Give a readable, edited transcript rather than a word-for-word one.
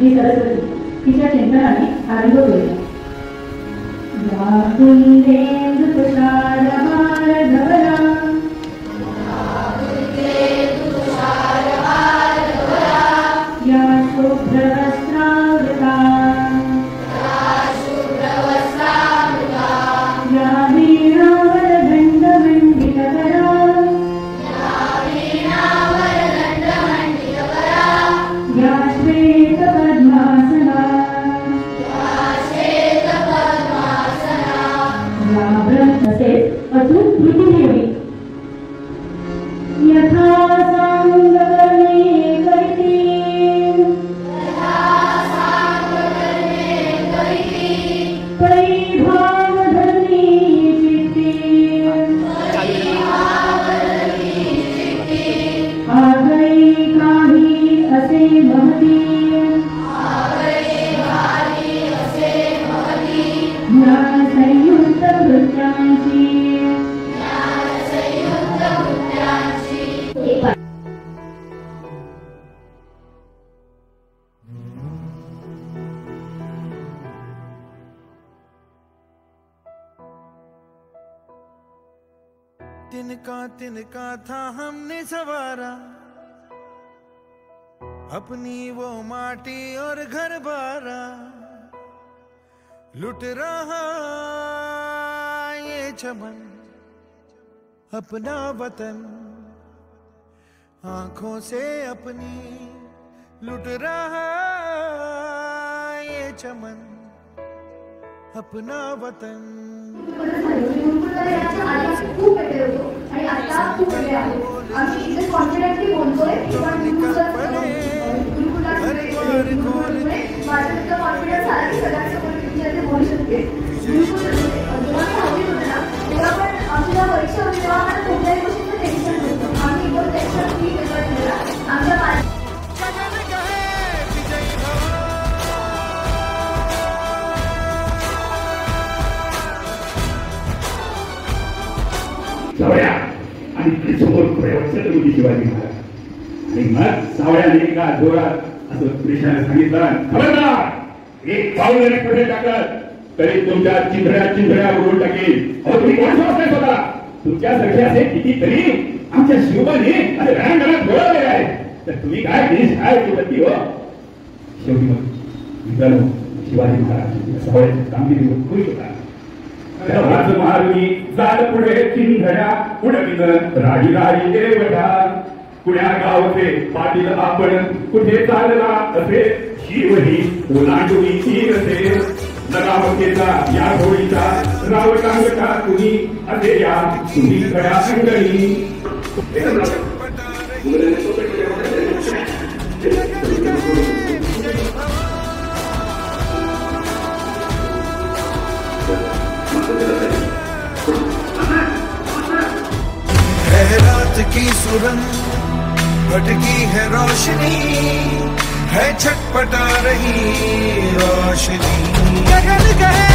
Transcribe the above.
श्री सरस्वती तिच्या चिंतनाने आरंभ करूया. या कुंदेंदु तुषारहार धवला या शुभ्रवस्त्रावृता या वीणावरदण्डमण्डितकरा या श्वेतपद्मासना या तसेच अजून कृतीदेवी यथा सांगकर्णे करिते परिभावधर्मी चित्ते आगई काही असे महती ज्ञान संयुक्त कृत्यांची तिनका था हमने सवारा अपनी वो माटी और घर बारा, लुट रहा ये चमन अपना वतन आंखों से अपनी, लुट रहा ये चमन अपना वतन. खूप बेटर होतो आणि आता खूप वेगळे आहे. आम्ही इथे कॉन्फिडंटली बोलतोय पण माझं इतकं कॉन्फिडन्स आला की सगळ्यांसमोर इथे बोलू शकते. जेव्हा मी हवी होते ना तेव्हा पण आमच्या परीक्षा होती तेव्हा आम्हाला कुठल्याही गोष्टीचं टेन्शन नव्हतं. आम्ही एकदम टेन्शन फ्री पेपर दिला. आमच्या सावळ्या आणि समोर छत्रपती शिवाजी महाराज आणि मग सावळ्याने का जोरात असं कृष्णाने सांगितलं, खबरदार एक पाऊल जरी पुढे टाकलं तरी तुमच्या चिंधड्या उडवून टाकेल. अहो तुम्ही कोण समजताय स्वतः? तुमच्यासारखे असे कितीतरी आमच्या शिवबाने असे रणांगणात बोलवलेले आहे, तर तुम्ही काय देश काय सुरती हो. शेवटी मग मित्रांनो शिवाजी महाराज सावळ्याची कामगिरी खुश होता. महारुनी जात पुढे चिंधड्या उडविन राही देवता, कुण्या गावचे पाटील आपण कुठे चालला असे, शिवही ओलांडुनी तीरसे लगावतेचा या होळीचा रावटांगटा तुम्ही असे या तुम्ही खड्या अंगणी. रात की सुरंग भटकी है रोशनी, है छटपटा रही रोशनी. गगन कहे